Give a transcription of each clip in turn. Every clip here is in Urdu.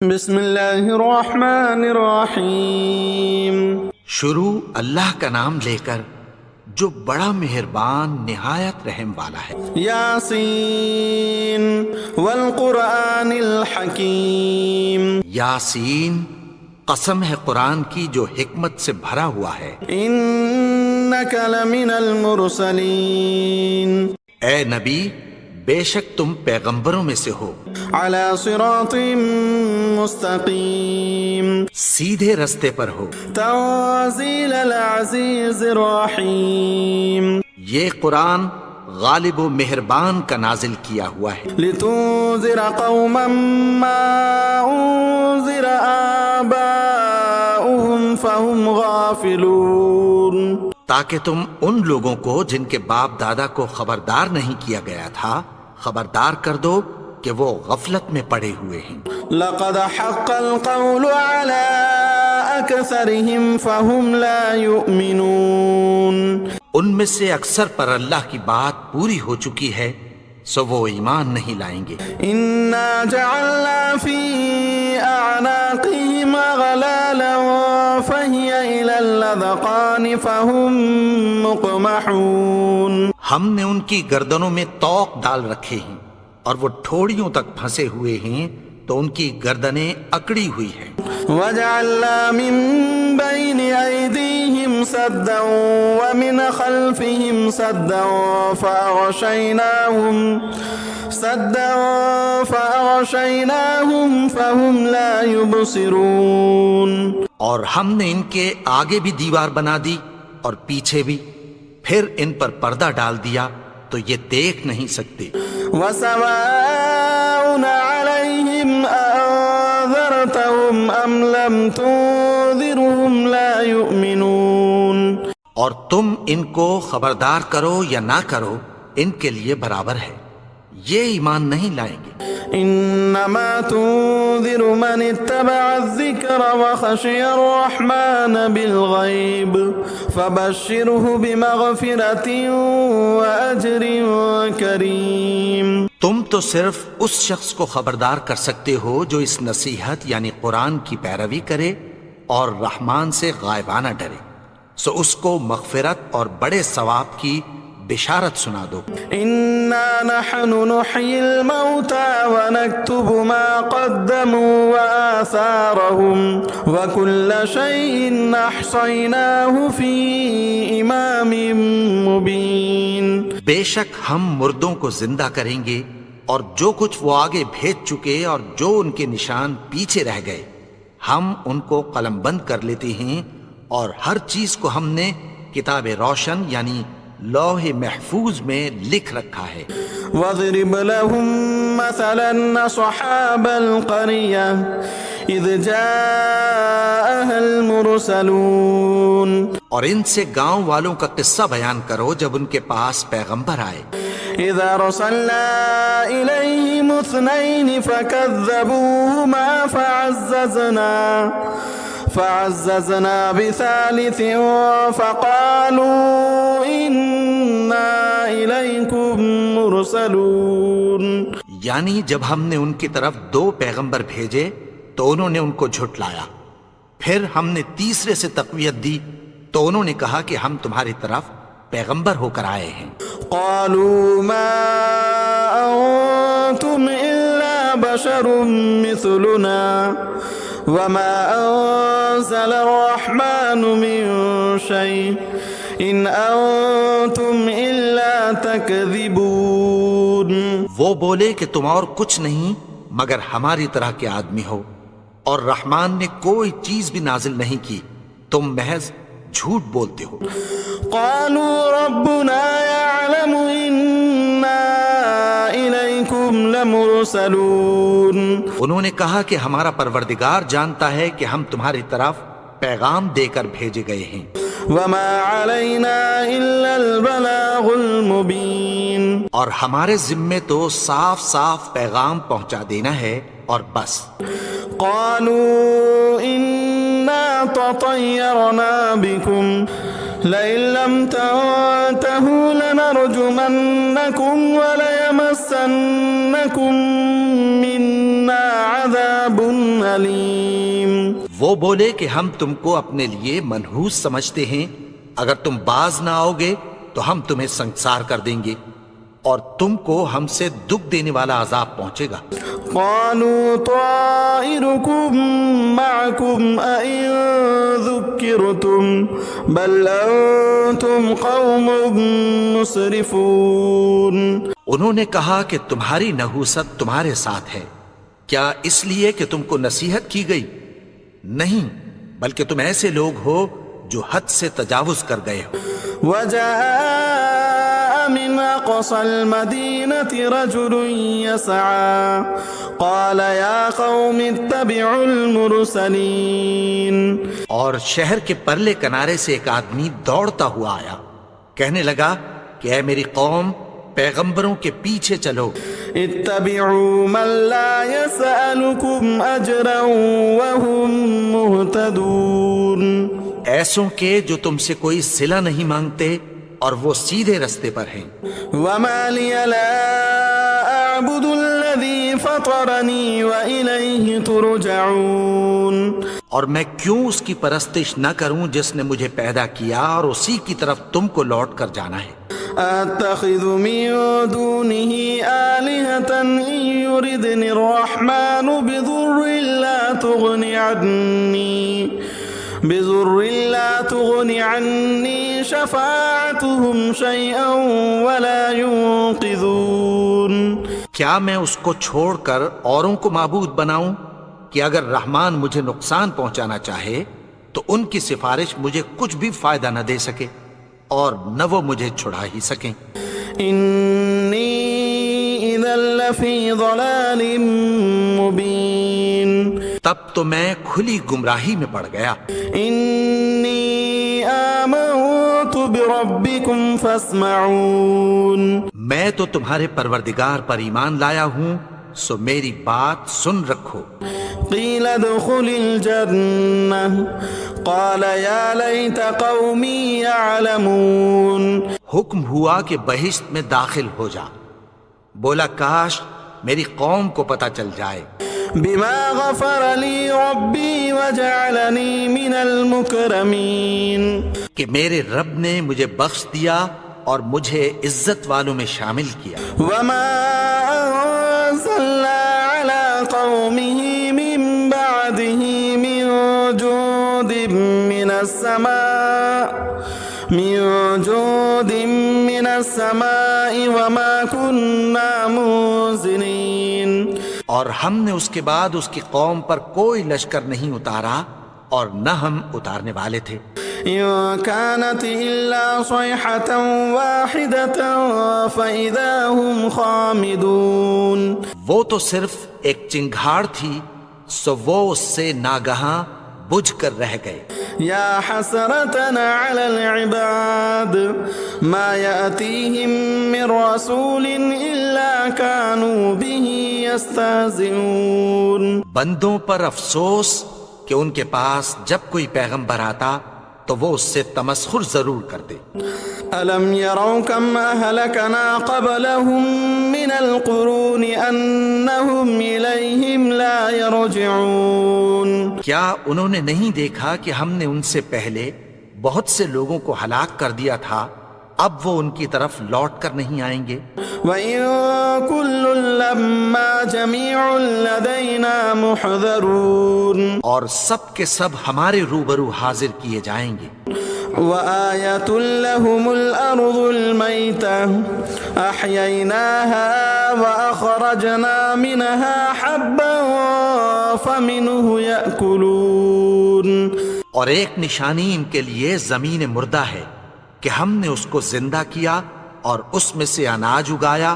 بسم اللہ الرحمن الرحیم۔ شروع اللہ کا نام لے کر جو بڑا مہربان نہایت رحم والا ہے۔ یاسین والقرآن الحکیم۔ یاسین، قسم ہے قرآن کی جو حکمت سے بھرا ہوا ہے۔ انک لمن المرسلین۔ اے نبی، بے شک تم پیغمبروں میں سے ہو، علی صراط مستقیم، سیدھے رستے پر ہو۔ تنزیل العزیز الرحیم۔ یہ قرآن غالب و مہربان کا نازل کیا ہوا ہے۔ لتنذر قوما ما انذر آباؤهم فهم غافلون۔ تاکہ تم ان لوگوں کو جن کے باپ دادا کو خبردار نہیں کیا گیا تھا خبردار کر دو کہ وہ غفلت میں پڑے ہوئے ہیں۔ لقد حق القول على اکثرهم فهم لا يؤمنون۔ ان میں سے اکثر پر اللہ کی بات پوری ہو چکی ہے سو وہ ایمان نہیں لائیں گے۔ انا جعلنا في اعناقهم اغلالا فهي الى الاذقان فهم مقمحون۔ ہم نے ان کی گردنوں میں طوق ڈال رکھے ہیں اور وہ ٹھوڑیوں تک پھنسے ہوئے ہیں تو ان کی گردنیں اکڑی ہوئی ہیں۔ وجعلنا من بين أيديهم سدا ومن خلفهم سدا فأغشيناهم فهم لا يبصرون۔ اور ہم نے ان کے آگے بھی دیوار بنا دی اور پیچھے بھی، پھر ان پر پردہ ڈال دیا تو یہ دیکھ نہیں سکتے۔ وسواء عليهم أنذرتهم أم لم تنذرهم لا يؤمنون۔ اور تم ان کو خبردار کرو یا نہ کرو ان کے لیے برابر ہے، یہ ایمان نہیں لائیں گے۔ انما تنذر من اتبع الذکر وخشی الرحمن بالغیب فبشره بمغفرة واجر کریم۔ تم تو صرف اس شخص کو خبردار کر سکتے ہو جو اس نصیحت یعنی قرآن کی پیروی کرے اور رحمان سے غائبانہ ڈرے، سو اس کو مغفرت اور بڑے ثواب کی بشارت سنا دو۔ انا نحن نحيي الموتى ونكتب ما قدموا وآثارهم وكل شيء احصيناه في امام مبين۔ بے شک ہم مردوں کو زندہ کریں گے اور جو کچھ وہ آگے بھیج چکے اور جو ان کے نشان پیچھے رہ گئے ہم ان کو قلم بند کر لیتے ہیں، اور ہر چیز کو ہم نے کتاب روشن یعنی لوح محفوظ میں لکھ رکھا ہے۔ واضرب لهم مثلا صحاب القرية إذ جاءها المرسلون۔ اور ان سے گاؤں والوں کا قصہ بیان کرو جب ان کے پاس پیغمبر آئے۔ إذا أرسلنا إليهم اثنين فكذبوهما فعززنا بثالث فقالوا إنا إليكم مرسلون۔ یعنی جب ہم نے ان کی طرف 2 پیغمبر بھیجے تو انہوں نے ان کو جھٹلایا، پھر ہم نے تیسرے سے تقویت دی تو انہوں نے کہا کہ ہم تمہاری طرف پیغمبر ہو کر آئے ہیں۔ قالوا ما أنتم إلا بشر مثلنا وما أنزل الرحمن من شيء إن أنتم إلا تكذبون۔ وہ بولے کہ تم اور کچھ نہیں مگر ہماری طرح کے آدمی ہو، اور رحمان نے کوئی چیز بھی نازل نہیں کی، تم محض جھوٹ بولتے ہو۔ قالوا ربنا يعلم إنا إليكم لمرسلون۔ انہوں نے کہا کہ ہمارا پروردگار جانتا ہے کہ ہم تمہاری طرف پیغام دے کر بھیجے گئے ہیں۔ وما علينا إلا البلاغ المبين۔ اور ہمارے ذمے تو صاف صاف پیغام پہنچا دینا ہے اور بس۔ قالوا إنا تطيرنا بكم لئن لم تنتهوا لنرجمنكم وليمسنكم منا عذاب أليم. وہ بولے کہ ہم تم کو اپنے لیے منحوس سمجھتے ہیں، اگر تم باز نہ آؤ گے تو ہم تمہیں سنگسار کر دیں گے اور تم کو ہم سے دکھ دینے والا عذاب پہنچے گا۔ قالوا طائركم معكم أئن ذكرتم بل أنتم قوم مسرفون. انہوں نے کہا کہ تمہاری نحوست تمہارے ساتھ ہے، کیا اس لیے کہ تم کو نصیحت کی گئی؟ نہیں، بلکہ تم ایسے لوگ ہو جو حد سے تجاوز کر گئے ہو۔ وجاء من أقصى المدينة رجل يسعى قال يا قوم اتبعوا المرسلين. اور شہر کے پرلے کنارے سے ایک آدمی دوڑتا ہوا آیا، کہنے لگا کہ اے میری قوم، پیغمبروں کے پیچھے چلو۔ اتبعوا من لا يسألكم أجرا وهم مهتدون. ایسوں کے جو تم سے کوئی صلہ نہیں مانگتے اور وہ سیدھے رستے پر ہیں۔ وما لي لا أعبد الذي فطرني وإليه ترجعون. اور میں کیوں اس کی پرستش نہ کروں جس نے مجھے پیدا کیا اور اسی کی طرف تم کو لوٹ کر جانا ہے۔ أتخذ من دونه آلهة إن يردني الرحمن بضر لا تغني عني شفاعتهم شيئا ولا ينقذون. کیا میں اس کو چھوڑ کر اوروں کو معبود بناؤں کہ اگر رحمان مجھے نقصان پہنچانا چاہے تو ان کی سفارش مجھے کچھ بھی فائدہ نہ دے سکے اور نہ وہ مجھے چھڑا ہی سکیں۔ انی اذا لفی ضلال مبین. تب تو میں کھلی گمراہی میں پڑ گیا۔ انی آمنت بربکم فاسمعون. میں تو تمہارے پروردگار پر ایمان لایا ہوں، سو میری بات سن رکھو۔ قیل ادخل الجنہ قال یا لیت قومی یعلمون. حکم ہوا کہ بہشت میں داخل ہو جا، بولا کاش میری قوم کو پتہ چل جائے۔ بما غفر لی ربی وجعلنی من المکرمین. کہ میرے رب نے مجھے بخش دیا اور مجھے عزت والوں میں شامل کیا۔ وما انزلنا على قومه من بعده من جود من السماء وما كنا منزلين. اور ہم نے اس کے بعد اس کی قوم پر کوئی لشکر نہیں اتارا اور نہ ہم اتارنے والے تھے۔ إن كانت إلا صيحة واحدة فإذا هم خامدون. وہ تو صرف ایک چنگھاڑ تھی، سو وہ اس سے ناگہاں بجھ کر رہ گئے۔ يا حسرتنا على العباد ما يأتيهم من رسول إلا كانوا به يستهزئون. بندوں پر افسوس کہ ان کے پاس جب کوئی پیغمبر آتا تو وہ اس سے تمسخر ضرور کرتے۔ ألم يروا كم أهلكنا قبلهم من القرون أنهم إليهم لا يرجعون. کیا انہوں نے نہیں دیکھا کہ ہم نے ان سے پہلے بہت سے لوگوں کو ہلاک کر دیا تھا، اب وہ ان کی طرف لوٹ کر نہیں آئیں گے؟ وَإِن كُلٌّ لَمَّا جَمِيعٌ لَدَيْنَا مُحْضَرُونَ. اور سب کے سب ہمارے روبرو حاضر کیے جائیں گے۔ وَآيَةٌ لَهُمُ الْأَرْضُ الْمَيْتَةُ أَحْيَيْنَاهَا وَأَخْرَجْنَا مِنْهَا حَبًّا فَمِنْهُ يَأْكُلُونَ. اور ایک نشانی ان کے لیے زمین مردہ ہے کہ ہم نے اس کو زندہ کیا اور اس میں سے اناج اگایا،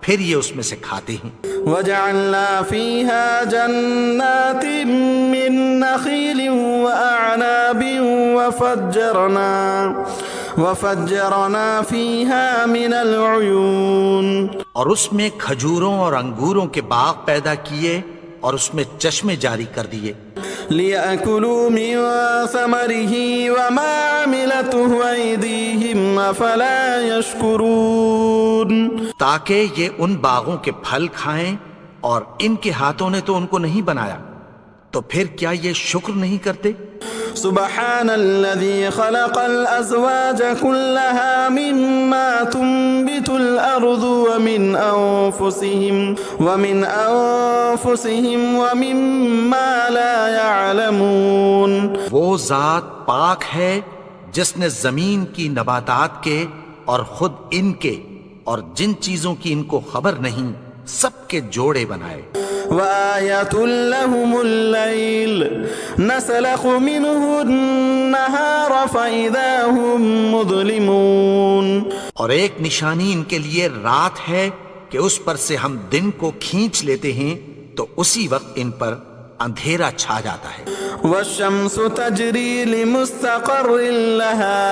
پھر یہ اس میں سے کھاتے ہیں۔ وَجَعَلْنَا فِيهَا جَنَّاتٍ مِّن نَخِيلٍ وَأَعْنَابٍ وَفَجَّرْنَا فِيهَا مِنَ الْعُيُونِ. اور اس میں کھجوروں اور انگوروں کے باغ پیدا کیے اور اس میں چشمے جاری کر دیے۔ لِيَأْكُلُوا مِن ثَمَرِهِ وَمَا عَمِلَتْهُ أَيْدِيهِمْ أَفَلَا يَشْكُرُونَ. تاکہ یہ ان باغوں کے پھل کھائیں اور ان کے ہاتھوں نے تو ان کو نہیں بنایا، تو پھر کیا یہ شکر نہیں کرتے؟ سبحان الذي خلق الأزواج كلها مما تنبت الأرض ومن أنفسهم ومما لا يعلمون. وہ ذات پاک ہے جس نے زمین کی نباتات کے اور خود ان کے اور جن چیزوں کی ان کو خبر نہیں سب کے جوڑے بنائے. وآية لهم الليل نسلخ منه النهار فإذا هم مظلمون. اور ایک نشانی ان کے لیے رات ہے کہ اس پر سے ہم دن کو کھینچ لیتے ہیں تو اسی وقت ان پر اندھیرا چھا جاتا ہے. والشمس تجري لمستقر لها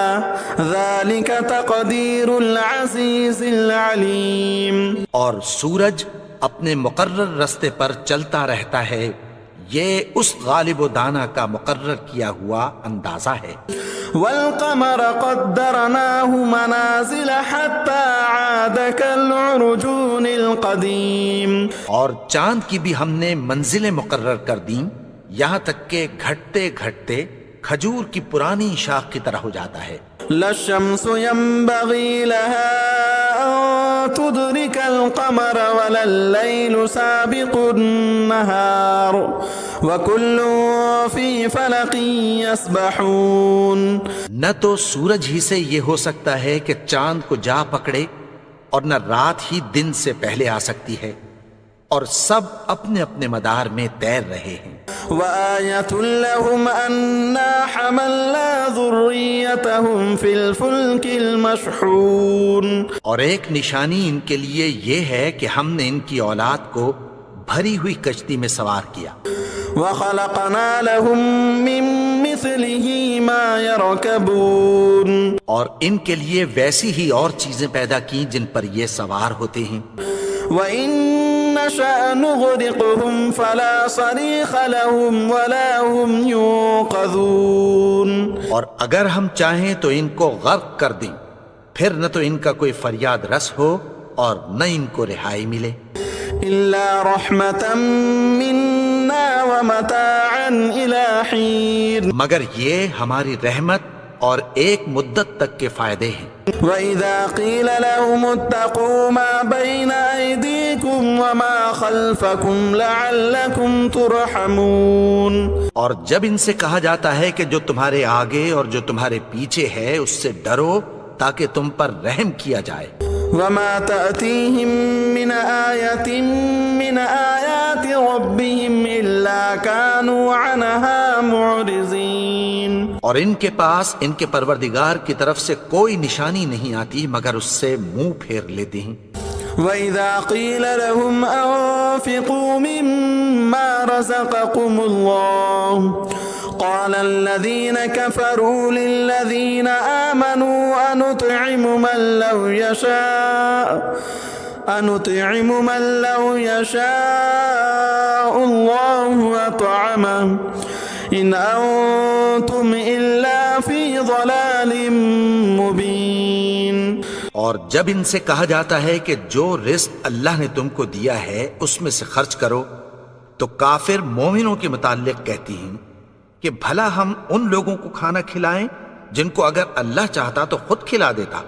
ذلك تقدير العزيز العليم. اور سورج اپنے مقرر رستے پر چلتا رہتا ہے، یہ اس غالب و دانا کا مقرر کیا ہوا اندازہ ہے. والقمر قدرناه منازل حتى عاد كالعرجون القديم. اور چاند کی بھی ہم نے منزلیں مقرر کر دیں یہاں تک کہ گھٹتے گھٹتے کھجور کی پرانی شاخ کی طرح ہو جاتا ہے. لا الشمس ينبغي لها أن تدرك القمر ولا الليل سابق النهار وكل في فلق يسبحون. نہ تو سورج ہی سے یہ ہو سکتا ہے کہ چاند کو جا پکڑے اور نہ رات ہی دن سے پہلے آ سکتی ہے، اور سب اپنے اپنے مدار میں تیر رہے ہیں. وآية لهم أنا حملنا ذريتهم في الفلك المشحون. اور ایک نشانی ان کے لیے یہ ہے کہ ہم نے ان کی اولاد کو بھری ہوئی کشتی میں سوار کیا. وخلقنا لهم من مثله ما يركبون. اور ان کے لیے ویسی ہی اور چیزیں پیدا کی جن پر یہ سوار ہوتے ہیں. وإن نشأ نغرقهم فلا صريخ لهم ولا هم ينقذون. اور اگر ہم چاہیں تو ان کو غرق کر دیں، پھر نہ تو ان کا کوئی فریاد رس ہو اور نہ ان کو رہائی ملے. إلا رحمة منا ومتاعا إلى حين. مگر یہ ہماری رحمت اور ایک مدت تک کے فائدے ہیں. وَإِذَا قِيلَ لَهُمُ اتَّقُوا مَا بَيْنَ أَيْدِيكُمْ وَمَا خَلْفَكُمْ لَعَلَّكُمْ تُرْحَمُونَ. اور جب ان سے کہا جاتا ہے کہ جو تمہارے آگے اور جو تمہارے پیچھے ہے اس سے ڈرو تاکہ تم پر رحم کیا جائے. وَمَا تَأْتِيهِم مِّنْ آيَةٍ مِّنْ آيَاتِ رَبِّهِمْ إِلَّا كَانُوا عَنْهَا مُعْرِضِينَ. اور ان کے پاس ان کے پروردگار کی طرف سے کوئی نشانی نہیں آتی مگر اس سے منہ پھیر لیتے ہیں. وَإِذَا قِيلَ لَهُمْ أَنفِقُوا مِمَّا رَزَقَكُمُ اللَّهُ قَالَ الَّذِينَ كَفَرُوا لِلَّذِينَ آمَنُوا أَنُطْعِمُ مَن لَّوْ يَشَاءُ اللَّهُ أَطْعَمَهُ إِنْ أَنْتُمْ إِلَّا فِي ضَلَالٍ مُبِينٍ. اور جب ان سے کہا جاتا ہے کہ جو رزق اللہ نے تم کو دیا ہے اس میں سے خرچ کرو تو کافر مومنوں کے متعلق کہتی ہیں کہ بھلا ہم ان لوگوں کو کھانا کھلائیں جن کو اگر اللہ چاہتا تو خود کھلا دیتا.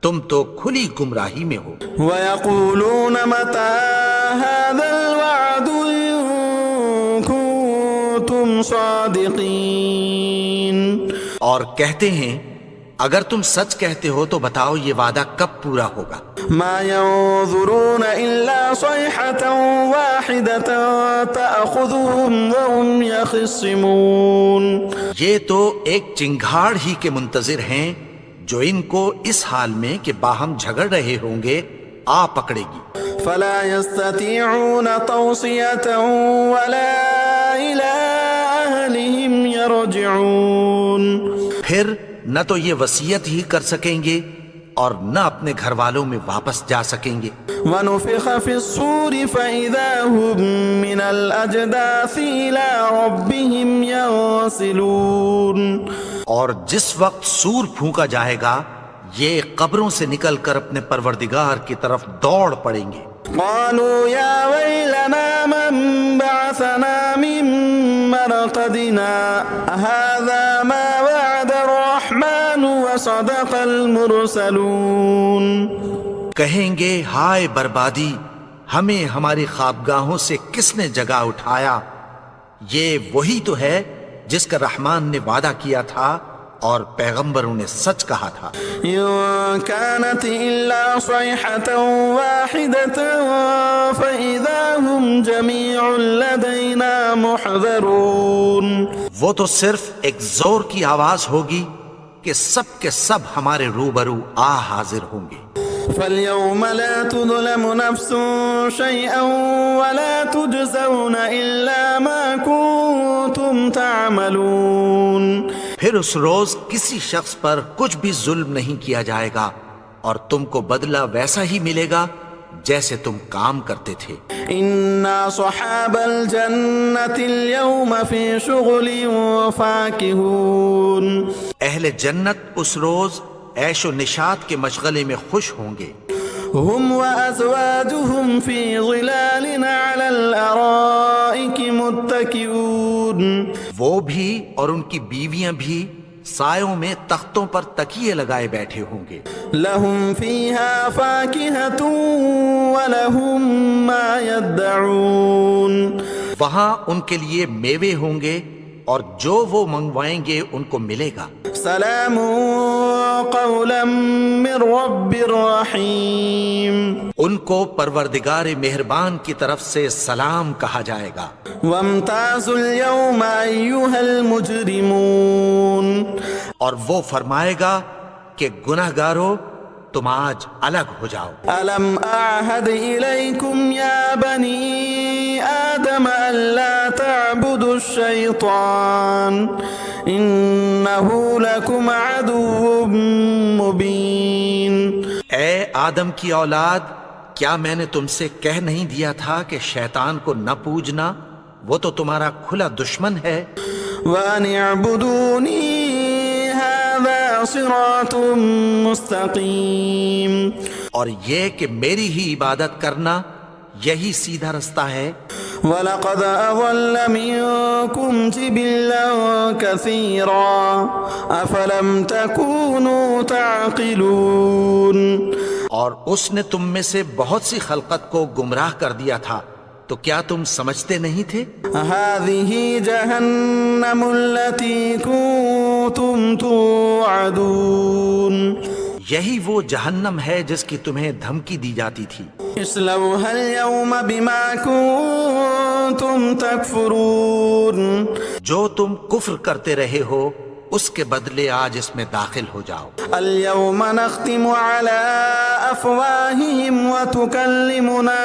تم تو کھلی گمراہی میں ہو. وَيَقُولُونَ مَتَى هَذَا الْوَعْدُ إِن كُنتُمْ صَادِقِينَ. اور کہتے ہیں اگر تم سچ کہتے ہو تو بتاؤ یہ وعدہ کب پورا ہوگا. ما ينظرون إلا صيحة واحدة تأخذهم وهم يخصمون. یہ تو ایک چنگھاڑ ہی کے منتظر ہیں جو ان کو اس حال میں کہ باہم جھگڑ رہے ہوں گے آ پکڑے گی. فلا يستطيعون توصية ولا إلى أهلهم يرجعون. پھر نہ تو یہ وصیت ہی کر سکیں گے اور نہ اپنے گھر والوں میں واپس جا سکیں گے. وَنُفِخَ فِي الصُّورِ فَإِذَا هُم مِّنَ الْأَجْدَاثِ إِلَىٰ رَبِّهِمْ يَنسِلُونَ. اور جس وقت سور پھونکا جائے گا یہ قبروں سے نکل کر اپنے پروردگار کی طرف دوڑ پڑیں گے. قَالُوا يَا وَيْلَنَا مَن بَعَثَنَا مِن معتدنا هذا ما وعد الرحمن وصدق المرسلون. کہیں گے ہائے بربادی، ہمیں ہماری خوابگاہوں سے کس نے جگا اٹھایا؟ یہ وہی تو ہے جس کا رحمان نے وعدہ کیا تھا اور پیغمبروں نے سچ کہا تھا. إن كانت إلا صيحة واحدة فإذا هم جميع لدينا محضرون. وہ تو صرف ایک زور کی آواز ہوگی کہ سب کے سب ہمارے روبرو آ حاضر ہوں گے. فاليوم لا تظلم نفس شيئا ولا تجزون إلا ما كنتم تعملون. پھر اس روز کسی شخص پر کچھ بھی ظلم نہیں کیا جائے گا اور تم کو بدلہ ویسا ہی ملے گا جیسے تم کام کرتے تھے. إنا صحاب الجنة اليوم في شغل فاكهون. اہل جنت اس روز عیش و نشاط کے مشغلے میں خوش ہوں گے. هم وأزواجهم في ظلال على الأرائك متكئون. وہ بھی اور ان کی بیویاں بھی سایوں میں تختوں پر تکیے لگائے بیٹھے ہوں گے. لهم فيها فاكهة ولهم ما يدعون. وہاں ان کے لیے میوے ہوں گے اور جو وہ منگوائیں گے ان کو ملے گا. سلام قولا من رب رحیم. ان کو پروردگار مہربان کی طرف سے سلام کہا جائے گا. وامتازوا اليوم أيها المجرمون. اور وہ فرمائے گا کہ گناہگارو تم آج الگ ہو جاؤ. ألم أعهد إليكم يا بني آدم ألا تعبدوا الشيطان إنه لكم عدو مبين. اے آدم کی اولاد، کیا میں نے تم سے کہہ نہیں دیا تھا کہ شیطان کو نہ پوجنا؟ وہ تو تمہارا کھلا دشمن ہے. وأن اعبدوني هذا صراط مستقيم. اور یہ کہ میری ہی عبادت کرنا یہی سیدھا رستہ ہے. وَلَقَدْ أَضَلَّ مِنكُمْ جِبِلًّا كَثِيرًا أَفَلَمْ تَكُونُوا تَعْقِلُونَ. اور اس نے تم میں سے بہت سی خلقت کو گمراہ کر دیا تھا، تو کیا تم سمجھتے نہیں تھے؟ هَذِهِ جَهَنَّمُ الَّتِي كُنتُمْ تُوعَدُونَ. یہی وہ جہنم ہے جس کی تمہیں دھمکی دی جاتی تھی. اصلوها اليوم بما كنتم تكفرون. جو تم کفر کرتے رہے ہو اس کے بدلے آج اس میں داخل ہو جاؤ. اليوم نختم على أفواههم وتكلمنا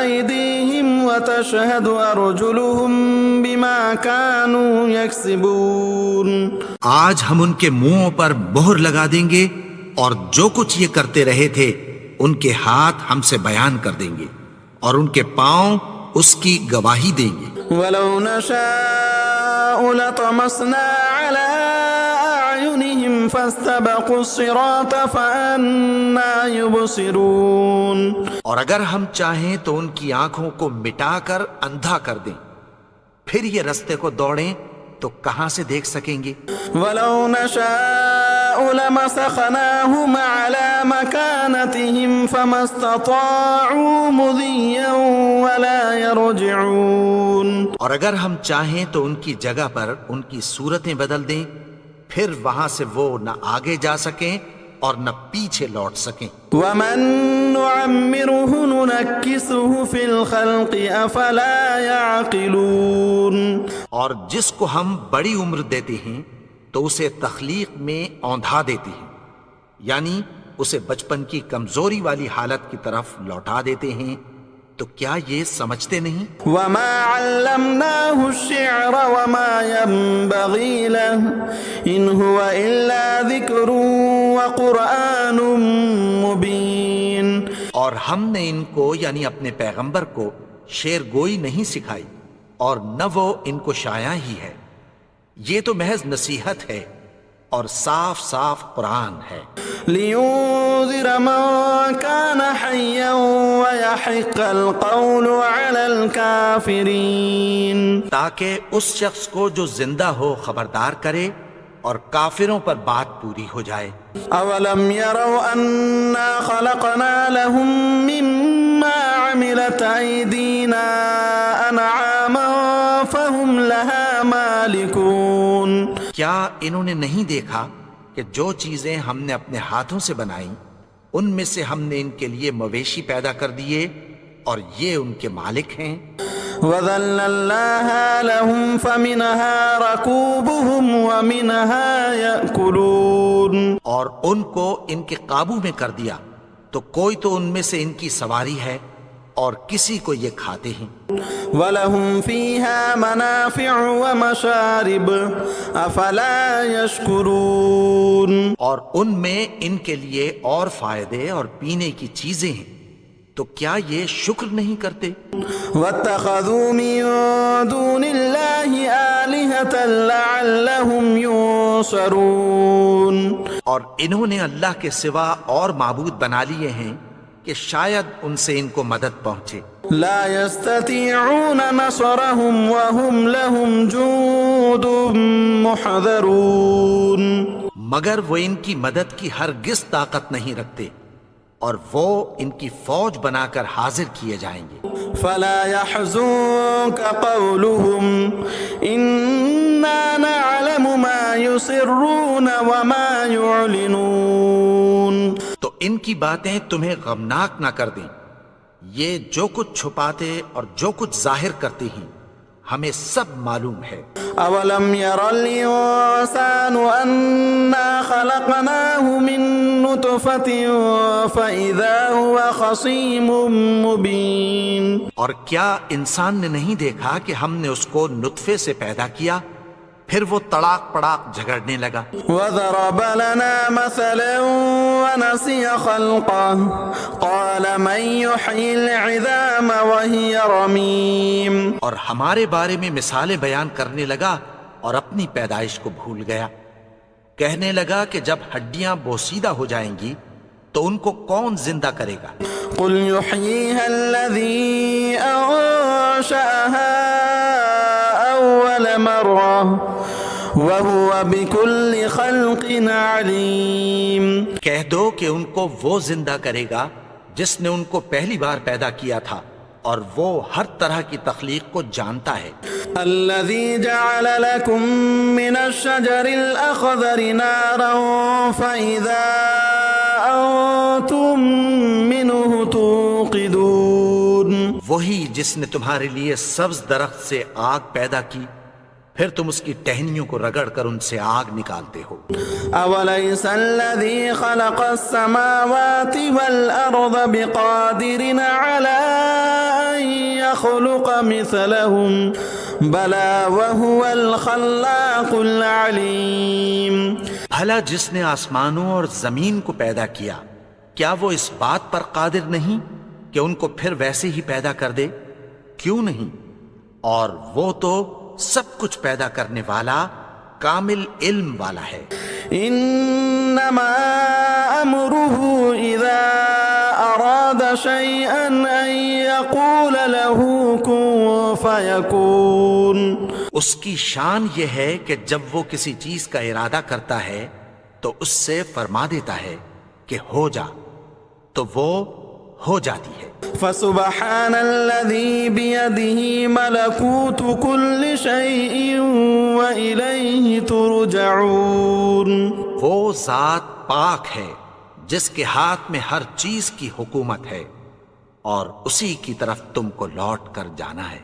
أيديهم وتشهد أرجلهم بما كانوا يكسبون. آج ہم ان کے منہوں پر مہر لگا دیں گے اور جو کچھ یہ کرتے رہے تھے ان کے ہاتھ ہم سے بیان کر دیں گے اور ان کے پاؤں اس کی گواہی دیں گے. ولو نشاء لطمسنا على أعينهم فاستبقوا الصراط فأنا يبصرون. اور اگر ہم چاہیں تو ان کی آنکھوں کو مٹا کر اندھا کر دیں، پھر یہ رستے کو دوڑیں تو کہاں سے دیکھ سکیں گے. ولو نشاء لمسخناهم على مكانتهم فما استطاعوا مضيا ولا يرجعون. اور اگر ہم چاہیں تو ان کی جگہ پر ان کی صورتیں بدل دیں، پھر وہاں سے وہ نہ آگے جا سکیں اور نہ پیچھے لوٹ سکیں. ومن نعمره ننكسه في الخلق افلا يعقلون. اور جس کو ہم بڑی عمر دیتے ہیں تو اسے تخلیق میں اوندھا دیتے ہیں، یعنی اسے بچپن کی کمزوری والی حالت کی طرف لوٹا دیتے ہیں. تو کیا یہ سمجھتے نہیں؟ وما علمناه الشعر وما ينبغي له ان هو الا ذكر وقرآن مبين. اور ہم نے ان کو یعنی اپنے پیغمبر کو شعر گوئی نہیں سکھائی اور نہ وہ ان کو شایع ہی ہے. یہ تو محض نصیحت ہے اور صاف صاف قرآن ہے. لينذر من كان حيا ويحق القول على الكافرين. تاکہ اس شخص کو جو زندہ ہو خبردار کرے اور کافروں پر بات پوری ہو جائے. اولم يروا انا خلقنا لهم مما عملت ايدينا انعاما فهم لها مالكون. کیا انہوں نے نہیں دیکھا کہ جو چیزیں ہم نے اپنے ہاتھوں سے بنائیں ان میں سے ہم نے ان کے لیے مویشی پیدا کر دیے اور یہ ان کے مالک ہیں. وَذَلَّلْنَاهَا لَهُمْ فَمِنْهَا رَكُوبُهُمْ وَمِنْهَا يَأْكُلُونَ. اور ان کو ان کے قابو میں کر دیا تو کوئی تو ان میں سے ان کی سواری ہے اور کسی کو یہ کھاتے ہیں. وَلَهُمْ فِيهَا مَنَافِعُ وَمَشَارِبُ أَفَلَا يَشْكُرُونَ. اور ان میں ان کے لیے اور فائدے اور پینے کی چیزیں ہیں تو کیا یہ شکر نہیں کرتے؟ وَاتَّخَذُوا مِن دُونِ اللَّهِ آلِهَةً لَعَلَّهُمْ يُنصَرُونَ. اور انہوں نے اللہ کے سوا اور معبود بنا لیے ہیں کہ شاید ان سے ان کو مدد پہنچے. لا يستطيعون نصرهم وهم لهم جند محضرون. مگر وہ ان کی مدد کی ہرگز طاقت نہیں رکھتے اور وہ ان کی فوج بنا کر حاضر کیے جائیں گے. فلا يحزنك قولهم إنا نعلم ما يسرون وما يعلنون. تو ان کی باتیں تمہیں غمناک نہ کر دیں. یہ جو کچھ چھپاتے اور جو کچھ ظاہر کرتے ہیں ہمیں سب معلوم ہے. اولم ير الانسان انا خلقناه من نطفة فاذا هو خصيم مبين. اور کیا انسان نے نہیں دیکھا کہ ہم نے اس کو نطفے سے پیدا کیا پھر وہ تڑاک پڑاک جھگڑنے لگا. وضرب لنا مثلا ونسي خلقه قال من يحيي العظام وهي رميم. اور ہمارے بارے میں مثالیں بیان کرنے لگا اور اپني پیدائش کو بھول گیا. کہنے لگا کہ جب ہڈیاں بوسیدہ ہو جائیں گی تو ان کو کون زندہ کرے گا؟ قل يحييها الذي أنشأها أول مرة وهو بكل خلق عليم. کہہ دو کہ ان کو وہ زندہ کرے گا جس نے ان کو پہلی بار پیدا کیا تھا اور وہ ہر طرح کی تخلیق کو جانتا ہے. الذي جعل لكم من الشجر الأخضر نارا فإذا أنتم منه توقدون. وہی جس نے تمہارے لیے سبز درخت سے آگ پیدا کی پھر تم اس کی ٹہنیوں کو رگڑ کر ان سے آگ نکالتے ہو. أوليس الذي خلق السماوات والأرض بقادر على أن يخلق مثلهم بلى وهو الخلاق العليم. بھلا جس نے آسمانوں اور زمین کو پیدا کیا کیا وہ اس بات پر قادر نہیں کہ ان کو پھر ویسے ہی پیدا کر دے؟ کیوں نہیں؟ اور وہ تو سب کچھ پیدا کرنے والا کامل علم والا ہے. انما امره اذا اراد شيئا ان يقول له كن فيكون. اس کی شان یہ ہے کہ جب وہ کسی چیز کا ارادہ کرتا ہے تو اس سے فرما دیتا ہے کہ ہو جا تو وہ ہو جاتی ہے. فسبحان الذي بيده ملكوت كل شيء وإليه ترجعون. وہ ذات پاک ہے جس کے ہاتھ میں ہر چیز کی حکومت ہے اور اسی کی طرف تم کو لوٹ کر جانا ہے.